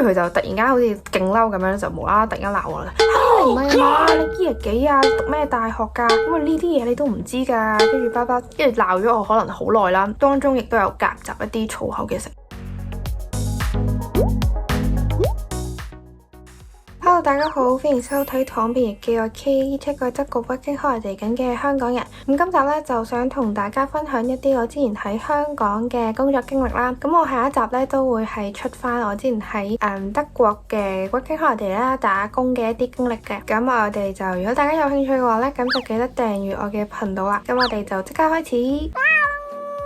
住佢就突然間好似勁嬲咁樣，就無啦啦突然間鬧我啦。你唔係啊嘛？你 year 幾啊？讀咩大學㗎？因為呢啲嘢你都唔知㗎。跟住爸爸跟住鬧咗我可能好耐啦，當中亦都有夾雜一啲粗口嘅成分。Hello， 大家好，歡迎收睇躺平日記，我 K， 一個執過北京開嚟緊嘅香港人。咁今集咧就想同大家分享一啲我之前喺香港嘅工作經歷啦。咁我下一集咧都會係出翻我之前喺德國嘅北京開嚟啦打工嘅一啲經歷嘅。咁我哋就如果大家有興趣嘅話咧，咁就記得訂閱我嘅頻道啦。咁我哋就即刻開始。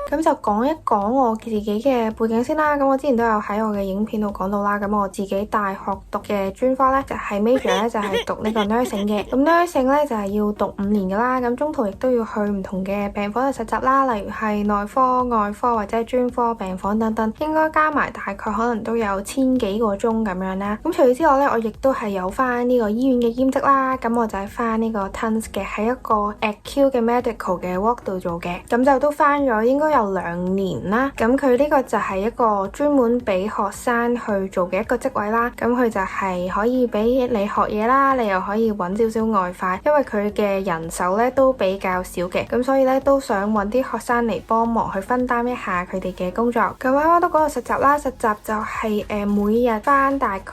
咁就講一講我自己嘅背景先啦。咁我之前都有喺我嘅影片度講到啦。咁我自己大學讀嘅專科呢，就係 major 咧，就係讀呢個 nursing 嘅。咁 nursing 呢，就係要讀5年噶啦。咁中途亦都要去唔同嘅病房去實習啦，例如係內科、外科或者係專科病房等等。應該加埋大概可能都有1000幾個鐘咁樣啦。咁除此之外呢，我亦都係有翻呢個醫院嘅兼職啦。咁我就係翻呢個 TUNS 嘅，喺一個 acute 嘅 medical 嘅 work 度做嘅。咁就都翻咗應該有2年啦，咁佢呢個就係一個專門俾學生去做嘅一個職位啦。咁佢就係可以俾你學嘢啦，你又可以揾少少外快，因為佢嘅人手咧都比較少嘅，咁所以咧都想揾啲學生嚟幫忙去分擔一下佢哋嘅工作。咁啱啱都講到實習啦，實習就係每日翻大概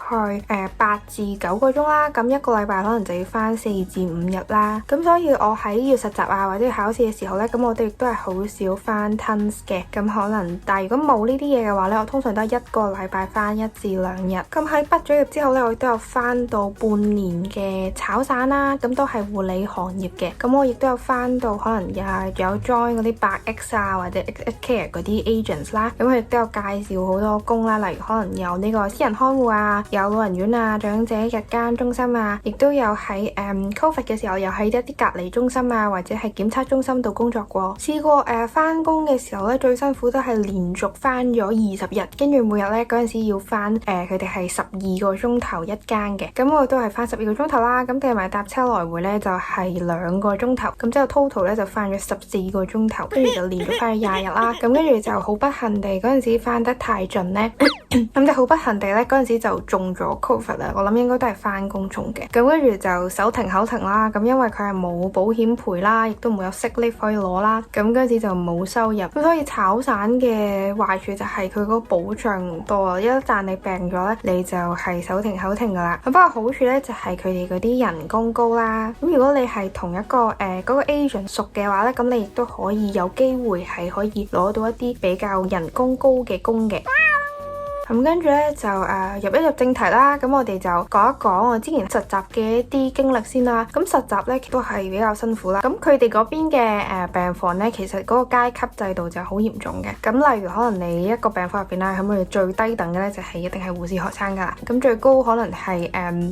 8至9個鐘啦，咁一個禮拜可能就要翻4至5日啦。咁所以我喺要實習啊或者要考試嘅時候咧，咁我哋亦都係好少翻 TUNS 嘅。咁可能，但係如果冇呢啲嘢嘅話呢，我通常都係一個禮拜翻1至2日。咁喺畢咗業之後呢，我亦都有翻到半年嘅炒散啦，咁都係護理行業嘅。咁我亦都有翻到可能有 join 嗰啲8X 啊或者 XXCare 嗰啲 agents 啦。咁佢亦都有介紹好多工啦，例如可能有呢個私人看護啊，有老人院啊、長者日間中心啊，亦都有喺COVID 嘅時候又喺一啲隔離中心啊或者係檢測中心度工作過。試過翻工嘅時候呢，最辛苦都係連續翻咗20日，跟住每日咧嗰陣時要翻佢哋係12個鐘頭一間嘅，咁我都係翻12個鐘頭啦，咁計埋搭車來回咧就係2個鐘頭，咁之後 total 咧就翻咗14個鐘頭，跟住就連續翻咗20日啦，咁跟住就好不幸地嗰陣時翻得太盡咧，咁就好不幸地咧嗰陣時就中咗 COVID 啦，我諗應該都係翻工中嘅，咁跟住就手停口停啦，咁因為佢係冇保險賠啦，亦都冇有sick leave可以攞啦，咁嗰陣時就冇收入，咁所以炒散嘅壞處就係佢嗰個保障唔多啊！一旦你病咗咧，你就係手停口停噶啦。不過好處咧就係佢哋嗰啲人工高啦。咁如果你係同一個嗰個 agent 熟嘅話咧，咁你亦都可以有機會係可以攞到一啲比較人工高嘅工嘅。咁跟住咧就入正題啦，咁我哋就講一講我之前實習嘅一啲經歷先啦。咁實習咧都係比較辛苦啦。咁佢哋嗰邊嘅病房咧，其實嗰個階級制度就好嚴重嘅。咁例如可能你一個病房入邊啦，咁佢哋最低等嘅咧就係一定係護士學生噶啦。咁最高可能係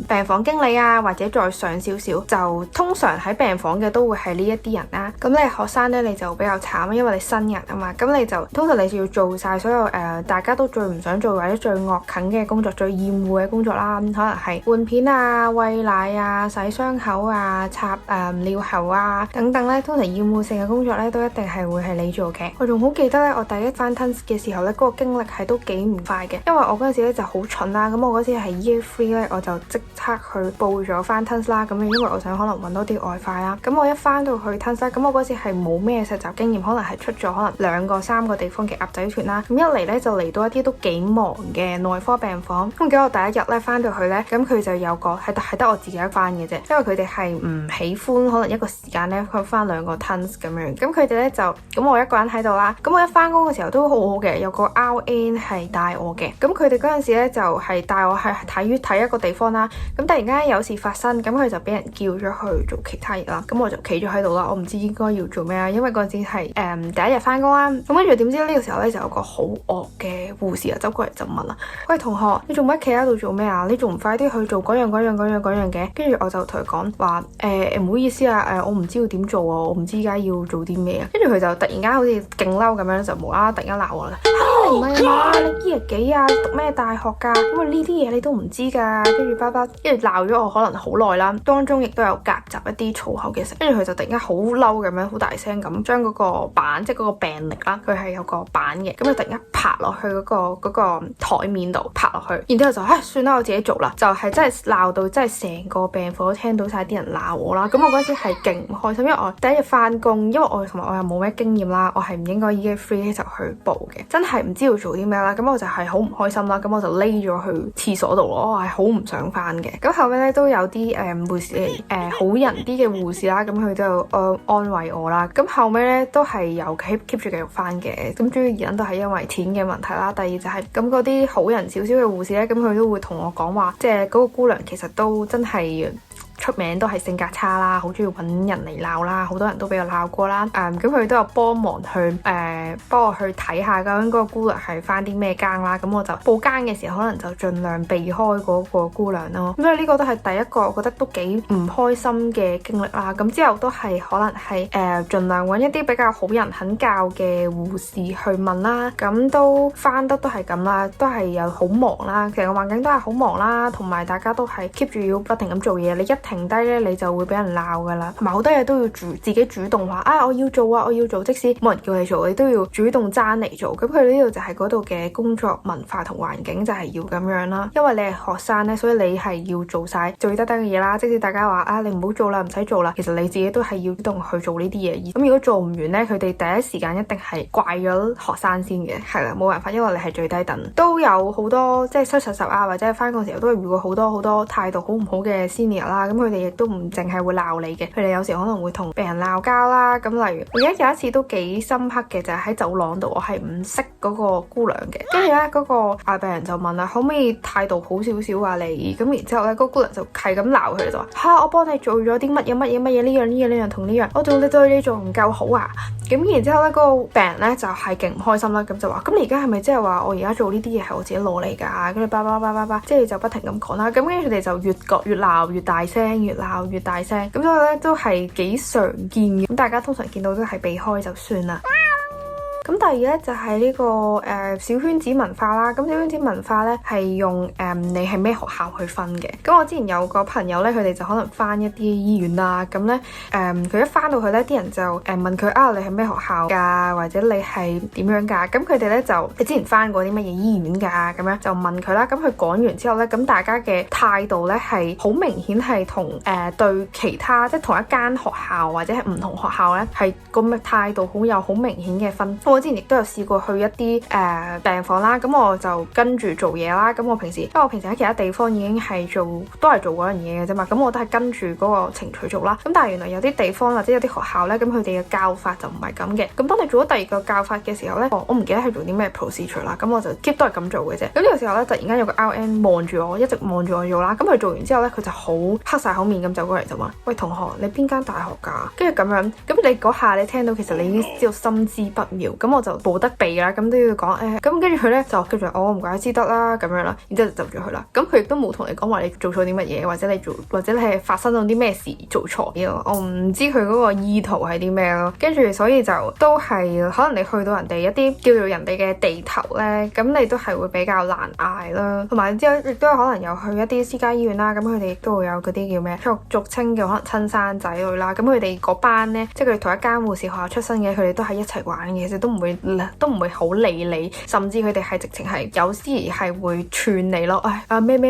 病房經理啊，或者再上少少，就通常喺病房嘅都會係呢一啲人啦。咁你係學生咧，你就比較慘，因為你新人啊嘛。咁你就通常你就要做晒所有大家都最唔想做或者最惡啃嘅工作、最厭惡嘅工作啦，可能係換片啊、餵奶啊、洗傷口啊、插尿喉啊等等咧，通常厭惡性嘅工作咧都一定係會係你做嘅。我仲好記得咧，我第一翻 TUNS 嘅時候咧，嗰個經歷係都幾唔快嘅，因為我嗰陣時咧就好蠢啦。咁我嗰時係 Year 3咧，我就即刻去報咗翻 TUNS 啦。咁因為我想可能揾多啲外快啦。咁我一翻到去 TUNS 啦，咁我嗰時係冇咩實習經驗，可能係出咗可能2個3個地方嘅鴨仔團啦。咁一嚟咧就嚟到一啲都幾忙嘅內科病房，咁結果我第一日咧翻到去咧，咁佢就有個係得我自己一翻嘅啫，因為佢哋係唔喜歡可能一個時間咧佢翻2個 TUNS 咁樣，咁佢哋咧就咁我一個人喺度啦，咁我一翻工嘅時候都好好嘅，有個 RN 係帶我嘅，咁佢哋嗰陣時咧就係帶我係睇一個地方啦，咁突然間有事發生，咁佢就俾人叫咗去做其他嘢啦，咁我就企咗喺度啦，我唔知應該要做咩啊，因為嗰陣時係第一日翻工啦，咁跟住點知呢個時候咧就有個好惡嘅護士啊走過嚟就問啦，喂，同學，你做乜企喺度做咩啊？你仲唔快啲去做嗰樣嘅？跟住我就同佢講話唔好意思啊，我唔知要點做啊，我唔知而家要做啲咩啊。跟住佢就突然間好似勁嬲咁樣，就無啦啦突然間鬧我啦。你唔唔係嘛，你 year 幾啊？你讀咩大學㗎？咁啊呢啲嘢你都唔知㗎，跟住爸爸跟住鬧咗我可能好耐啦，當中亦都有夾雜一啲粗口嘅聲，跟住佢就突然間好嬲咁樣，好大聲咁將嗰個板，即係嗰個病歷啦，佢係有個板嘅，咁佢突然間拍落去嗰個台面度拍落去，然之後就算啦，我自己做啦，就係真係鬧到真係成個病房都聽到晒啲人鬧我啦，咁我嗰時係勁唔開心，因為我第一日翻工，因為我同埋我又冇咩經驗啦，我係唔應該依家 free 就去報嘅，真係唔知道做啲咩啦，咁我就係好唔開心啦，咁我就匿咗去廁所度咯，我係好唔想翻嘅。咁後尾咧都有啲護士好人啲嘅護士啦，咁佢都有安慰我啦，咁後尾咧都係有 keep 住繼續翻嘅，咁主要原因都係因為錢嘅問題啦。第二就係咁嗰啲好人少少嘅護士咧，咁佢都會同我講話，即係嗰個姑娘其實都真係出名都係性格差啦，好中意揾人嚟鬧啦，好多人都俾我鬧過啦。咁佢都有幫忙去幫我去睇下究竟嗰個姑娘係翻啲咩更啦。咁我就報更嘅時候，可能就盡量避開嗰個姑娘咯。咁所以呢個都係第一個我覺得都幾唔開心嘅經歷啦。咁之後都係可能係盡量揾一啲比較好人肯教嘅護士去問啦。咁都翻得都係咁啦，都係有好忙啦，成個環境都係好忙啦，同埋大家都係 keep 住要不停咁做嘢，你一停低咧你就會俾人鬧噶啦，同埋好多嘢都要自己主動話我要做啊，我要做，即使冇人叫你做，你都要主動爭嚟做。咁佢呢度就係嗰度嘅工作文化同環境就係要咁樣啦。因為你係學生咧，所以你係要做晒最得嘅嘢啦。即使大家話你唔好做啦，唔使做啦，其實你自己都係要主動去做呢啲嘢。咁如果做唔完咧，佢哋第一時間一定係怪咗學生先嘅，係啦，冇辦法，因為你係最低等。都有好多即係失實啊，或者係翻工時候都係遇過好多態度好唔好嘅 senior 啦。咁佢哋亦都唔淨係會鬧你嘅，佢哋有時可能會同病人鬧交啦。咁例如而家有一次都幾深刻嘅，就係喺走廊度，我係唔識嗰個姑娘嘅，跟住咧嗰個病人就問啦，可唔可以態度好少少啊你？咁然之後咧，嗰個姑娘就係咁鬧佢，就話我幫你做咗啲乜嘢呢樣同呢樣，我仲你對你做唔夠好啊？咁然之後咧，嗰個病人咧就係勁唔開心啦，咁就話咁你而家係咪即係話我而家做呢啲嘢係我自己攞嚟㗎？跟住叭，即係就不停咁講啦。咁跟住佢哋就越鬧越大聲，越鬧越大聲。咁所以咧都係幾常見嘅。咁大家通常見到都係避開就算啦。咁第二咧就係呢個小圈子文化啦。咁小圈子文化咧係用你係咩學校去分嘅。咁我之前有個朋友咧，佢哋就可能翻一啲醫院啦。咁咧佢一翻到去咧，啲人就問佢你係咩學校㗎，或者你係點樣㗎？咁佢哋咧就你之前翻過啲乜嘢醫院㗎？咁樣就問佢啦。咁佢講完之後咧，咁大家嘅態度咧係好明顯係同對其他即係同一間學校或者係唔同學校咧係咁嘅態度好明顯嘅分。我之前亦都有試過去一啲病房啦，咁我就跟住做嘢啦。咁因為我平時喺其他地方已經係都係做嗰樣嘢嘅啫嘛，咁我都係跟住嗰個程序做啦。咁但係原來有啲地方或者有啲學校咧，咁佢哋嘅教法就唔係咁嘅。咁當你做咗第二個教法嘅時候咧，我唔記得係做啲咩 procedure 啦，咁我就 keep 都係咁做嘅啫。咁呢個時候咧，突然間有個 RN 望住我，一直望住我做啦。咁佢做完之後咧，佢就好黑晒口面咁走過嚟就話：喂，同學，你邊間大學㗎？跟住咁樣，咁你嗰下你聽到其實你已經知道心知不妙，咁我就冇得避啦，咁都要講咁跟住佢咧就跟住我唔怪之得啦咁樣啦，然之後就走咗去啦。咁佢亦都冇同你講話你做錯啲乜嘢，或者你係發生咗啲咩事做錯嘅，我唔知佢嗰個意圖係啲咩咯。跟住所以就都係可能你去到人哋一啲叫做人哋嘅地頭咧，咁你都係會比較難捱啦。同埋之後亦都有可能有去一啲私家醫院啦，咁佢哋亦都會有嗰啲叫咩俗稱嘅可能親生仔女啦。咁佢哋嗰班咧，即係佢哋同一間護士學校出身嘅，佢哋都係一齊玩嘅，其實都唔會好理你，甚至佢哋係直情係有時係會串你咯。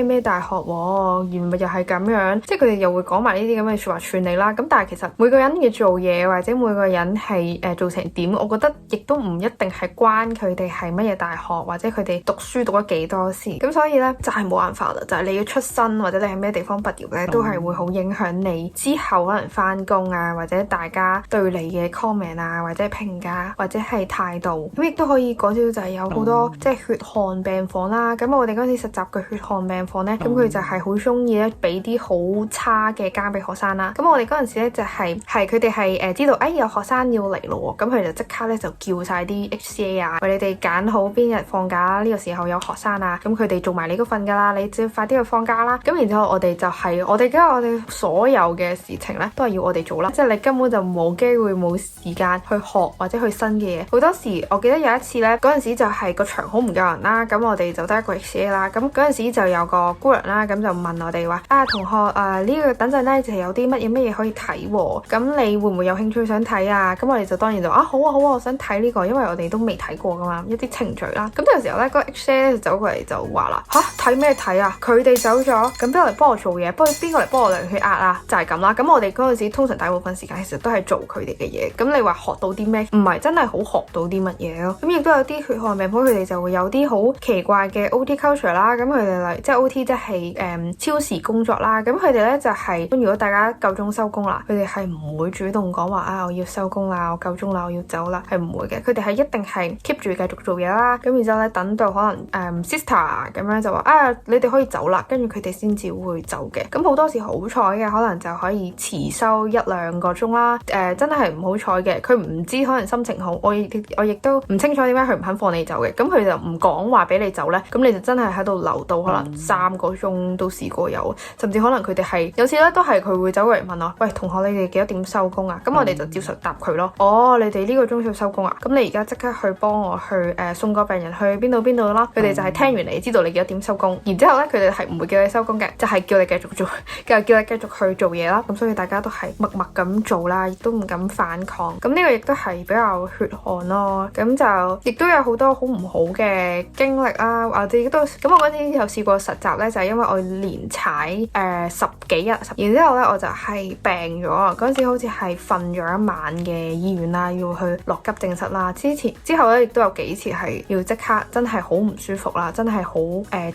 咩大學喎，原來又係咁樣，即係佢哋又會講埋呢啲咁嘅說話串你啦。咁但係其實每個人嘅做嘢或者每個人係做成點，我覺得亦都唔一定係關佢哋係乜嘢大學或者佢哋讀書讀咗幾多事。咁所以咧就係冇辦法啦，就係你要出身或者你係咩地方畢業咧，都係會好影響你之後可能翻工啊，或者大家對你嘅 comment 啊，或者評價或者係態度。咁亦都可以講少少就係有好多即係血汗病房啦。咁我哋嗰陣時實習嘅血汗病房咧，咁佢就係好中意咧俾啲好差嘅更俾學生啦。咁我哋嗰陣時咧就係佢哋係知道有學生要嚟咯，咁佢哋就即刻咧就叫晒啲 HCA 啊，為你哋揀好邊日放假啦，呢個時候有學生啊，咁佢哋做埋你嗰份噶啦，你只要快啲去放假啦。咁然之後我哋就係我哋所有嘅事情咧都係要我哋做啦，即係你根本就冇機會冇時間去學或者去新嘅嘢。好多多時我記得有一次咧，嗰陣時就係個場好唔夠人啦，咁我哋就得一個 HCA 啦，咁嗰陣時就有個姑娘啦，咁就問我哋話同學呢個等陣咧就係有啲乜嘢可以睇喎，咁你會唔會有興趣想睇啊？咁我哋就當然就好啊，我想睇呢個，因為我哋都未睇過噶嘛，一啲程序啦。咁呢個時候咧，嗰個 HCA 咧就走過嚟就話啦，睇咩睇啊？佢哋走咗，咁邊個嚟幫我做嘢？邊個嚟幫我量血壓啊？就係咁啦。咁我哋嗰陣時通常大部分時間其實都係做佢哋嘅嘢。咁你話學到啲咩？唔係真係好學到啲乜嘢咯。咁亦都有啲血汗病房，佢哋就會有啲好奇怪嘅 OT culture 啦。咁佢哋嚟即係 OT 即係超時工作啦。咁佢哋咧就係如果大家夠鐘收工啦，佢哋係唔會主動講話我要收工啦，我夠鐘啦，我要走啦，係唔會嘅。佢哋係一定係 keep 住繼續做嘢啦。咁然之後咧，等到可能sister 咁樣就話你哋可以走啦，跟住佢哋先至會走嘅。咁好多時好彩嘅，可能就可以遲收1-2個鐘啦。真係唔好彩嘅，佢唔知可能心情好，我亦都唔清楚點解佢唔肯放你走嘅。咁佢就唔講話俾你走咧，咁你就真係喺度留到可能3個鐘都試過有，甚至可能佢哋係有次咧都係佢會走過嚟問我，喂，同學，你哋幾多點收工啊？咁我哋就照實答佢咯。你哋呢個鐘數收工啊？咁你而家即刻去幫我去送個病人去邊度啦？佢哋就係聽完你知道你幾多點收工，然之後咧佢哋係唔會叫你收工嘅，就係叫你繼續做，叫你繼續去做嘢啦。咁所以大家都係默默咁做啦，亦都唔敢反抗。咁呢個亦都係比較血汗咯。咁就亦都有好多好唔好嘅經歷啦。我哋都咁，我嗰陣有試過實習咧，就係因為我連踩10幾日，然之後咧我就係病咗啊！嗰陣時好似係瞓咗一晚嘅醫院啦，要去落急症室啦。之後咧亦都有幾次係要即刻真係好唔舒服啦，真係好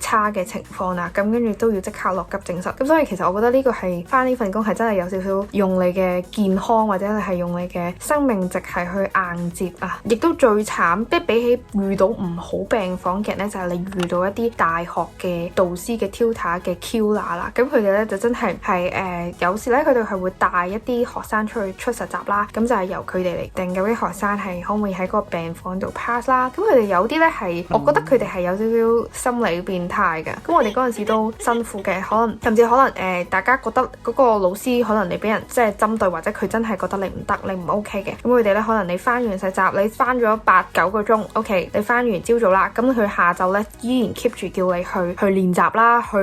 差嘅情況啦。咁跟住都要即刻落急症室。咁所以其實我覺得呢個係返呢份工係真係有少少用你嘅健康或者係用你嘅生命值係去硬接啊！亦都最慘，即係比起遇到唔好病房嘅人咧，就係你遇到一啲大學嘅導師嘅 tutor 嘅 Q 啦。咁佢哋咧就真係有時咧佢哋係會帶一啲學生出實習啦。咁就係由佢哋嚟定究竟學生係可唔可以喺嗰個病房度 pass 啦。咁佢哋有啲咧係，我覺得佢哋係有少少心理變態嘅。咁我哋嗰陣時都辛苦嘅，甚至可能大家覺得嗰個老師可能你俾人即係針對，或者佢真係覺得你唔得，你唔 OK 嘅。咁佢哋咧可能你翻完實習，你翻咗8-9個鐘 OK， 你翻完朝早啦，咁佢下晝咧依然 keep 住叫你去練習啦，去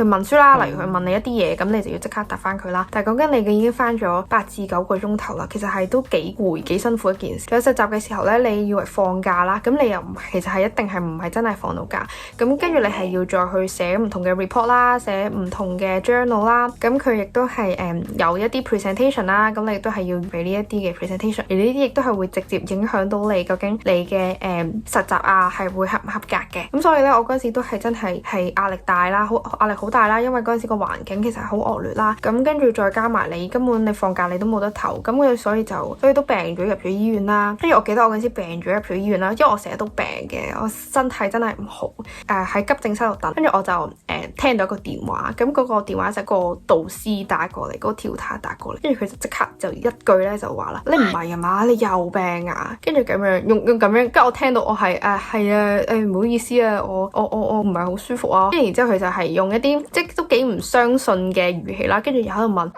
問書啦，例如佢問你一啲嘢，咁你就要即刻答翻佢啦。但係講緊你已經翻咗8-9個鐘頭啦，其實係都幾攰幾辛苦一件事。有實習嘅時候咧，你以為放假啦，咁你又其實係一定係唔係真係放到假。咁跟住你係要再去寫唔同嘅 report 啦，寫唔同嘅 journal 啦。咁佢亦都係有一啲 presentation 啦，咁你亦都係要俾呢一啲嘅 presentation。而呢啲亦都係會直接影響到你究竟你嘅實習啊係會合唔合格嘅。咁所以咧，我嗰陣時都係真係壓力大啦，壓力好大啦，因為嗰陣時個環境其實好惡劣啦。咁跟住再加埋你根本你放假你都冇得唞，咁所以都病咗入咗醫院啦。跟住我記得我嗰陣時病咗入咗醫院啦，因為我成日都病嘅，我身體真係唔好。喺急症室度等，跟住我就聽到一個電話，咁嗰個電話就係個導師打過嚟，嗰個調太打過嚟，跟住佢就即刻就一句咧就話啦：你唔係啊嘛，你又病啊？跟住咁樣用咁樣，跟住我聽到我係唔好意思啊，我唔係好舒服啊。跟住然之後佢就係用一啲即都幾唔相信嘅語氣啦，跟住又喺度問。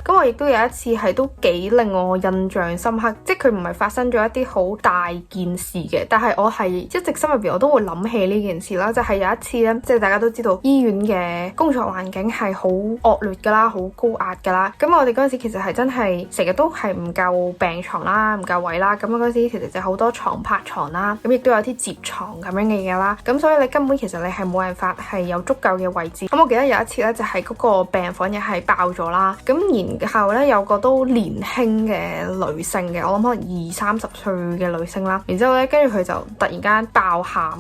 咁我亦都有一次係都幾令我印象深刻，即係佢唔係發生咗一啲好大件事嘅，但係我係一直心入邊我都會諗起呢件事啦。就係有一次咧，即係大家都知道醫院嘅工作環境係好惡劣噶啦，好高壓噶啦。咁我哋嗰陣時其實係真係成日都係唔夠病床啦，唔夠位啦。咁嗰陣時其實就好多床拍床啦，咁亦都有啲摺床咁樣嘅嘢啦。咁所以你根本其實你係冇辦法係有足夠嘅位置。咁我記得有一次咧，就係嗰個病房又係爆咗啦。咁然後咧有個都年輕嘅女性嘅，我諗可能20-30歲嘅女性啦。然之後咧，跟住佢就突然間爆喊。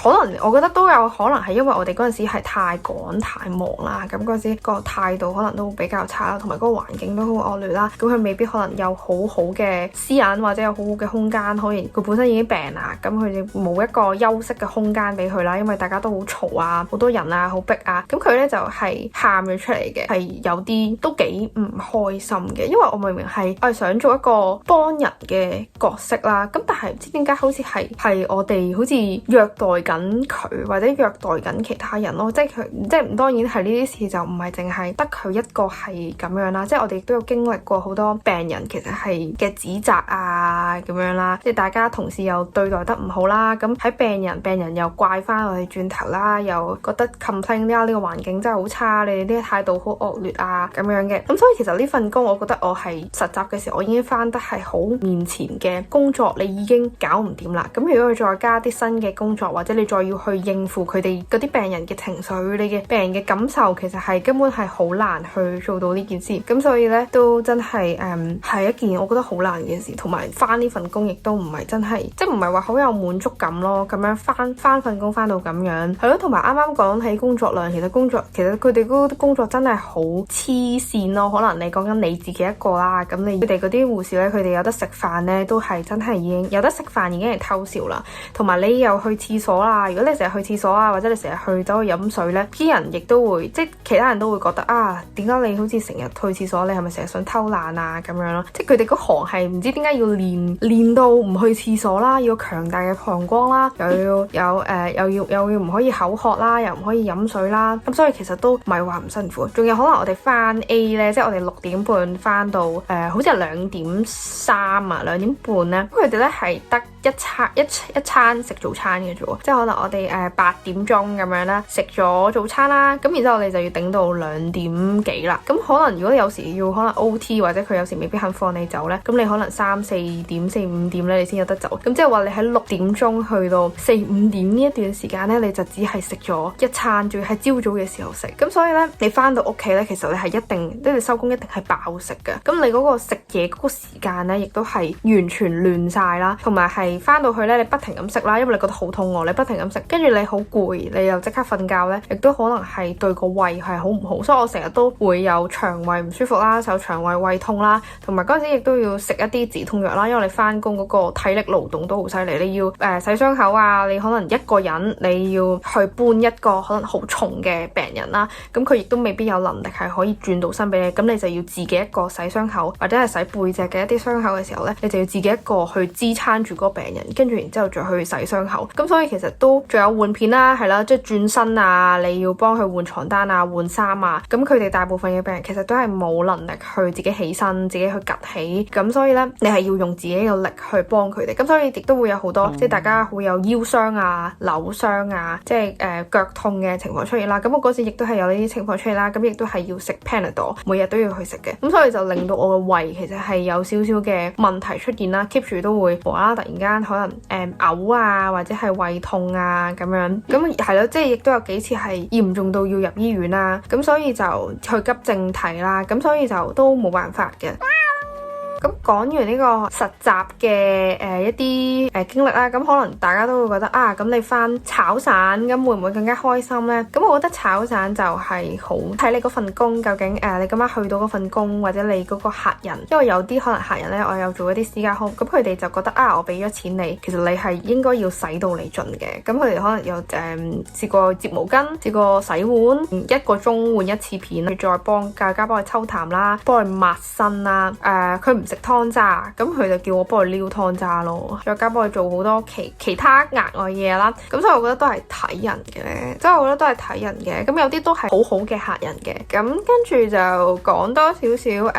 可能我覺得都有可能係因為我哋嗰陣時係太趕太忙啦，咁嗰陣時個態度可能都比較差啦，同埋嗰個環境都好惡劣啦，咁佢未必可能有好好嘅私隱或者有好好嘅空間，可以佢本身已經病啦，咁佢哋冇一個休息嘅空間俾佢啦，因為大家都好嘈啊，好多人啊，好逼啊，咁佢咧就係喊咗出嚟嘅，係有啲都幾唔開心嘅，因為我明明係我係想做一個幫人嘅角色啦，咁但係唔知點解好似係我哋好似虐待緊緊佢或者虐待緊其他人咯，即係當然係呢啲事就唔係淨係得佢一個係咁樣啦，即係我哋亦都有經歷過好多病人其實係嘅指責啊咁樣啦，即係大家同事又對待得唔好啦，咁喺病人又怪翻我哋轉頭啦，又覺得 complain 呢個環境真係好差，你哋啲態度好惡劣啊咁樣嘅，咁所以其實呢份工我覺得我係實習嘅時候我已經翻得係好面前嘅工作，你已經搞唔掂啦，咁如果佢再加啲新嘅工作，或者你再要去應付佢哋嗰啲病人嘅情緒，你嘅病人嘅感受，其實係根本係好難去做到呢件事，咁所以呢，都真係係一件我覺得好難嘅事，同埋翻呢份工亦都唔係真係即係唔係話好有滿足感咯，咁樣翻份工翻到咁樣係咯，同埋啱啱講起工作量，其實佢哋嗰啲工作真係好黐線咯，可能你講緊你自己一個啦，咁佢哋嗰啲護士咧，佢哋有得食飯呢，都係真係已經有得食飯已經係偷笑啦，同埋你又去廁所啦，如果你成日去廁所啊，或者你成日去走去飲水呢，啲人亦都會即係其他人都會覺得啊，點解你好似成日去廁所，你係咪成日想偷懶啊咁樣咯？即係佢哋嗰行係唔知點解要練到唔去廁所啦，要強大嘅膀胱啦，又要唔可以口渴啦，又唔可以飲水啦，咁所以其實都唔係話唔辛苦，仲有可能我哋翻 A 呢，即係我哋6點半翻到好似係2點3啊2點半呢，佢哋呢係得一餐食早餐嘅啫喎，即係可能我哋8點鐘咁樣啦，食咗早餐啦，咁然之後我哋就要頂到2點幾啦，咁可能如果你有時要可能 OT 或者佢有時未必肯放你走呢，咁你可能3、4點、4、5點呢，你先有得走，咁即係話你喺6點鐘去到4、5點呢一段時間呢，你就只係食咗一餐，仲要係朝早嘅時候食，咁所以呢，你翻到屋企呢，其實你係一定即係你收工一定係飽食嘅，咁你嗰個食嘢嗰個時間呢，亦都係完全亂晒啦，同埋係翻到去呢，你不停咁食啦，因為你覺得好肚餓，你不停咁食，跟住你好攰，你又即刻瞓覺呢，亦都可能係對個胃係好唔好，所以我成日都會有腸胃唔舒服啦，受腸胃胃痛啦，同埋嗰陣時亦都要食一啲止痛藥啦，因為你翻工嗰個體力勞動都好犀利，你要洗傷口啊，你可能一個人你要去搬一個可能好重嘅病人啦，咁佢亦都未必有能力係可以轉到身俾你，咁你就要自己一個洗傷口或者係洗背脊嘅一啲傷口嘅時候呢，你就要自己一個去支撐住嗰個病人，跟住然之後再去洗傷口，咁所以其實都仲有換片啦，係啦，即係轉身啊，你要幫佢換床單啊、換衫啊，咁佢哋大部分嘅病人其實都係冇能力去自己起身、自己去趌起，咁所以呢，你係要用自己嘅力去幫佢哋，咁所以亦都會有好多即係大家會有腰傷啊、扭傷啊，即係腳痛嘅情況出現啦，咁我嗰時亦都係有呢啲情況出現啦，咁亦都係要食 Panadol， 每日都要去食嘅，咁所以就令到我嘅胃其實係有少少嘅問題出現啦， keep 住都會無啦啦突然間可能嘔啊，或者係胃痛啊咁樣，咁係咯，即係亦都有幾次係嚴重到要入醫院啦，咁所以就去急症睇啦，咁所以就都冇辦法嘅。咁講完呢個實習嘅一啲經歷啦，咁可能大家都會覺得啊，咁你返炒散咁會唔會更加開心呢？咁我覺得炒散就係好睇你嗰份工究竟你今晚去到嗰份工或者你嗰個客人，因為有啲可能客人呢，我有做一啲私家空，咁佢哋就覺得啊，我俾咗錢你，其實你係應該要洗到你盡嘅，咁佢哋可能有試過摺毛巾，試過洗碗，1個鐘換1次片，再大家幫佢抽痰啦，幫佢抹身啦，佢唔食湯渣，咁佢就叫我幫佢撩湯渣咯，再加幫佢做好多其他額外嘢啦，咁所以我覺得都係睇人嘅，即係我覺得都係睇人嘅，咁有啲都係好好嘅客人嘅，咁跟住就講多少少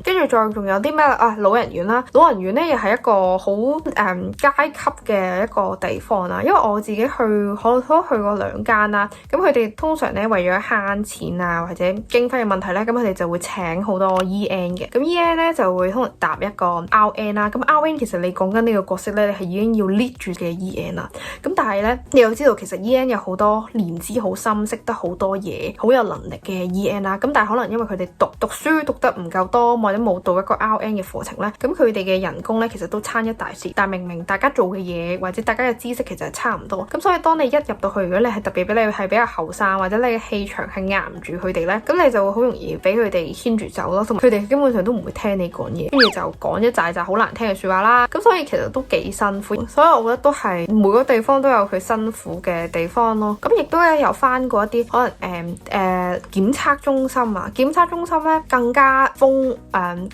跟住再仲有啲咩啊，老人院啦，老人院咧又係一個好階級嘅一個地方啦，因為我自己我都去過2間啦，咁佢哋通常咧為咗慳錢啊或者經費嘅問題咧，咁佢哋就會請好多 EN 嘅，咁 EN 咧就會可能搭一個 RN 啦，咁 RN 其實你講緊呢個角色咧，你係已經要 lead 住嘅 EN 啦，咁但係咧你又知道其實 EN 有好多年資好深，識得好多嘢，好有能力嘅 EN 啦，咁但係可能因為佢哋讀書讀得唔夠多，或者冇讀一個 RN 嘅課程咧，咁佢哋嘅人工咧其實都差一大截，但明明大家做嘅嘢或者大家嘅知識其實係差唔多，咁所以當你一入到去，如果你係特別俾你係比較後生，或者你嘅氣場係壓唔住佢哋咧，咁你就會好容易俾佢哋牽住走咯，同埋佢哋基本上都唔會聽你講嘢，跟住就講一紮好難聽嘅說話啦，咁所以其實都幾辛苦，所以我覺得都係每個地方都有佢辛苦嘅地方咯。咁亦都有翻過一啲可能檢測中心啊，檢測中心咧更加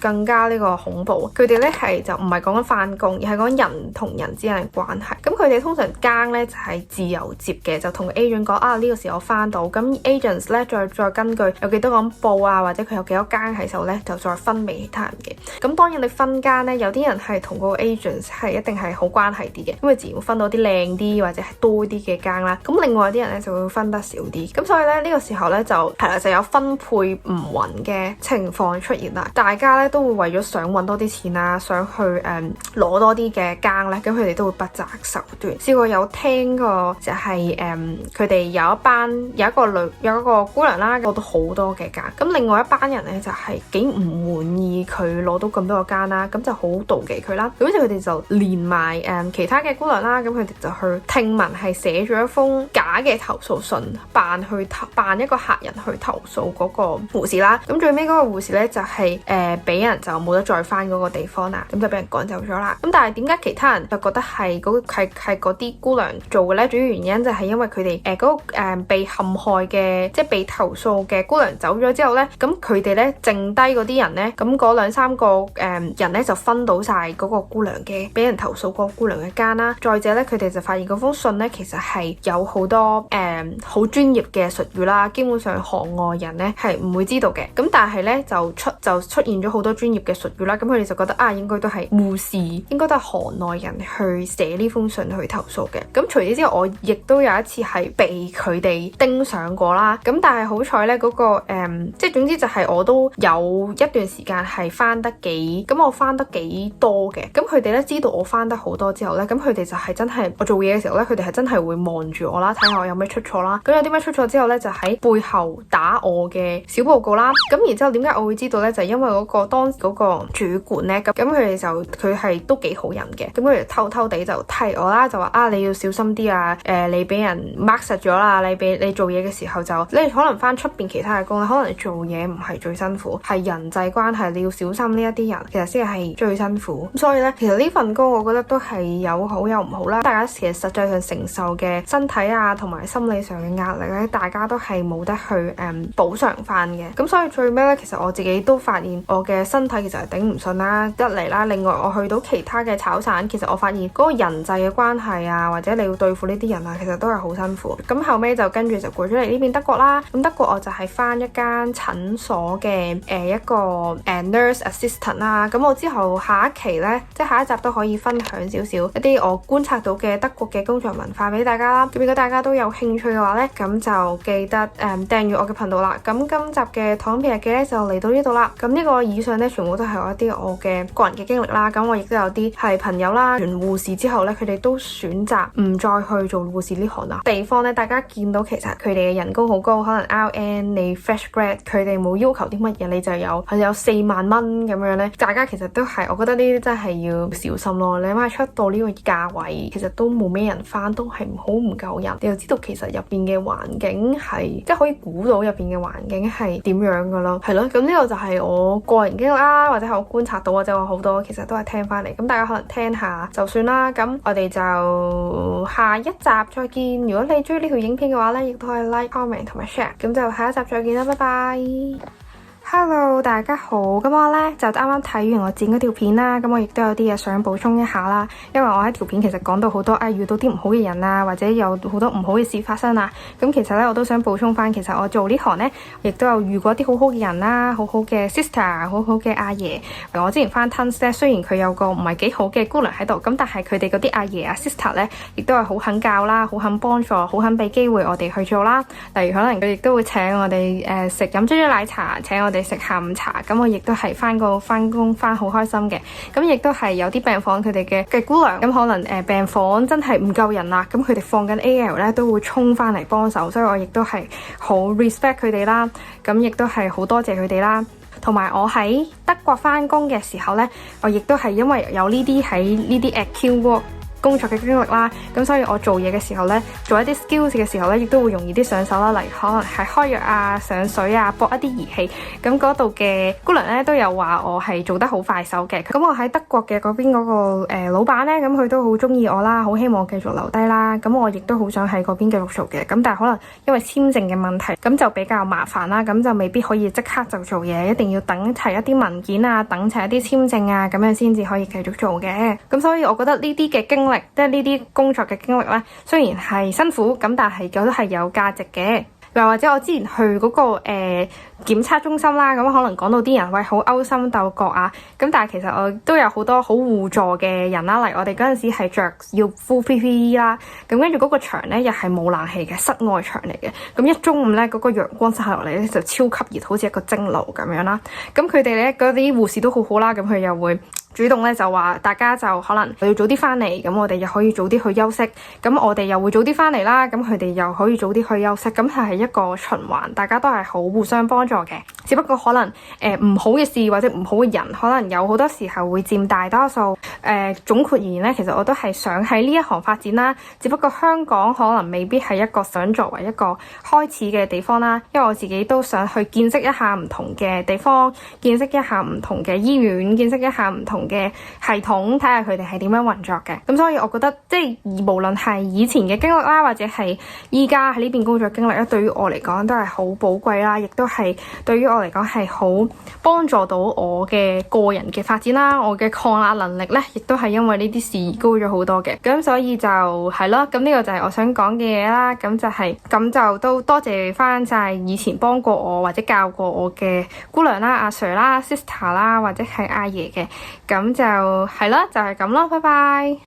更加呢個恐怖。佢哋咧係就唔係講緊返工，而係講人同人之間嘅關係。咁佢哋通常更咧就係自由接嘅，就同 agent 講啊，呢個時候我返到，咁 agents 咧再根據有幾多個報啊，或者佢有幾多間喺手咧，就再分俾其他人嘅。咁當然你分間咧，有啲人係同個 agents 係一定係好關係啲嘅，因為自然會分到啲靚啲或者係多啲嘅間啦。咁另外啲人咧就會分得少啲。咁所以咧呢個時候咧就係啦，就有分配唔勻嘅情況出現啦。大家咧都會為咗想揾多啲錢啊，想去攞多啲嘅間咧，咁佢哋都會不擇手段。試過有聽過就係佢哋有一個姑娘啦，攞到好多嘅間。咁另外一班人咧就係幾唔滿意佢攞到咁多個間啦，咁就好妒忌佢啦。咁於是佢哋就連埋其他嘅姑娘啦，咁佢哋就去聽聞係寫咗一封假嘅投訴信，扮一個客人去投訴嗰個護士啦。咁最尾嗰個護士咧就係俾人就冇得再翻嗰個地方啦，咁就俾人趕走咗啦。咁但係點解其他人就覺得係嗰啲姑娘做嘅咧？主要原因就係因為佢哋嗰個被陷害嘅，即係被投訴嘅姑娘走咗之後咧，咁佢哋咧剩低嗰啲人咧，咁嗰兩三個人咧就分到晒嗰個姑娘嘅俾人投訴嗰個姑娘嘅間啦。再者咧，佢哋就發現嗰封信咧其實係有好多好專業嘅術語啦，基本上行外人咧係唔會知道嘅。咁但係咧就出現咗好多專業嘅術語啦。咁佢哋就覺得啊，應該都係護士，應該都係行內人去寫呢封信去投訴嘅。咁除此之外，我亦都有一次係被佢哋盯上過啦。咁但係好彩咧，嗰個即係總之就係我都有一段時間係翻得幾多嘅。咁佢哋咧知道我翻得好多之後咧，咁佢哋就係真係我做嘢嘅時候咧，佢哋係真係會望住我啦，睇下我有咩出錯啦。咁有啲咩出錯之後咧，就喺背後打我嘅小報告啦。咁然之後點解我會知道咧？就係因為當時嗰個主管咧，咁佢哋佢係都幾好人嘅。咁佢哋偷偷地就提我啦，就話啊，你要小心啲啊，你俾人 mark 實咗啦，你做嘢嘅時候就你可能翻出邊其他嘅工咧，可能你做嘢唔係最辛苦，係人際關係，你要小心呢一啲人，其實先係最辛苦。咁所以咧，其實呢份工我覺得都係有好有唔好啦。大家其實實際上承受嘅身體啊同埋心理上嘅壓力咧，大家都係冇得去補償翻嘅。咁所以最尾咧，其實我自己都發現我嘅身體其實係頂唔順啦，一嚟啦，另外我去到其他嘅炒散，其實我發現嗰個人際嘅關係啊，或者你要對付呢啲人啊，其實都係好辛苦。咁後尾就跟住就過咗嚟呢邊德國啦。咁德國我就係翻一間診所嘅一個nurse assistant 啦。咁我之後下一期咧，即係下一集都可以分享少少一啲我觀察到嘅德國嘅工作文化俾大家啦。咁如果大家都有興趣嘅話咧，咁就記得訂閱我嘅頻道啦。咁今集嘅躺平日記咧就嚟到呢度啦。咁呢個以上咧全部都係我一啲我嘅個人嘅經歷啦。咁我亦都有啲係朋友啦，完護士之後咧，佢哋都選擇唔再去做護士呢行啦。地方咧，大家見到其實佢哋嘅人工好高，可能 RN 你 fresh grad， 佢哋冇要求啲乜嘢，你就有4萬蚊咁樣咧。大家其實都係，我覺得呢啲真係要小心咯。你諗下出到呢個價位，其實都冇咩人翻，都係好唔夠人。你又知道其實入邊嘅環境係，即係可以估到入邊嘅環境係點樣噶咯，係咯。咁呢個就係我個人經歷啦，或者係我觀察到，或者我好多其實都係聽翻嚟。咁大家可能聽下就算啦。咁我哋就下一集再見。如果你中意呢條影片嘅話咧，亦都可以 like、comment 同埋 share。咁就下一集再見啦，拜拜。Hello， 大家好。咁我咧就啱啱睇完我剪嗰條片啦，咁我亦都有啲嘢想補充一下啦。因為我喺條片其實講到好多遇到啲唔好嘅人啊，或者有好多唔好嘅事發生啊。咁其實咧我都想補充翻，其實我做呢行咧，亦都有遇過啲好好嘅人啦，好好嘅 sister， 好好嘅阿爺。我之前翻 Tons 咧，雖然佢有個唔係幾好嘅姑娘喺度，咁但係佢哋嗰啲阿爺啊 sister 咧，亦都係好肯教啦，好肯幫助，好肯俾機會我哋去做啦。例如可能佢亦都會請我哋飲珍珠奶茶，請我哋食下午茶。咁我亦都係翻工翻好開心嘅。咁亦都係有啲病房佢哋嘅姑娘，咁可能病房真係唔夠人啦，咁佢哋放緊 AL 咧都會衝翻嚟幫手，所以我亦都係好 respect 佢哋啦。咁亦都係好多謝佢哋啦。同埋我喺德國翻工嘅時候咧，我亦都係因為有呢啲喺呢啲 acute work 工作嘅經歷啦，咁所以我做嘢嘅時候呢，做一啲 skills 嘅時候呢，亦都會容易啲上手啦。例如可能係開藥啊、上水啊、駁一啲儀器，咁嗰度嘅姑娘呢都有話我係做得好快手嘅。咁我喺德國嘅嗰邊嗰個老闆呢，咁佢都好中意我啦，好希望我繼續留低啦。咁我亦都好想喺嗰邊繼續做嘅。咁但係可能因為簽證嘅問題，咁就比較麻煩啦。咁就未必可以即刻就做嘢，一定要等齊一啲文件啊，等齊一啲簽證啊，咁樣先至可以繼續做嘅。咁所以我覺得呢啲嘅經歷，即係呢啲工作嘅經歷咧，雖然係辛苦，咁但係都係有價值嘅。又或者我之前去嗰個檢測中心啦，咁可能講到啲人喂好勾心鬥角啊，咁但係其實我都有好多好互助嘅人啦。例如我哋嗰陣時係着要 full PPE 啦，咁跟住嗰個場咧又係冇冷氣嘅室外場嚟嘅，咁一中午咧嗰個陽光曬落嚟咧就超級熱，好似一個蒸爐咁樣啦。咁佢哋咧嗰啲護士都好好啦，咁佢又會主動咧就話大家就可能要早啲翻嚟，咁我哋又可以早啲去休息，咁我哋又會早啲翻嚟啦，咁佢哋又可以早啲去休息，咁係一個循環，大家都係好互相幫助嘅。只不過可能唔好嘅事或者唔好嘅人，可能有好多時候會佔大多數。總括而言咧，其實我都係想喺呢一行發展啦。只不過香港可能未必係一個想作為一個開始嘅地方啦，因為我自己都想去見識一下唔同嘅地方，見識一下唔同嘅醫院，見識一下唔同嘅系統，睇下佢哋係點樣運作嘅。咁所以我覺得即係無論係以前嘅經歷啦，或者係依家喺呢邊工作經歷咧，對於我嚟講都係好寶貴啦，亦都係對於我嚟講係好幫助到我嘅個人嘅發展啦。我嘅抗壓能力咧，亦都係因為呢啲事高咗好多嘅。咁所以就係咯，咁呢個就係我想講嘅嘢啦。咁就都多謝翻晒以前幫過我或者教過我嘅姑娘啦、阿 Sir 啦、Sister 啦，或者係阿爺嘅。咁就係啦，就係咁啦，拜拜。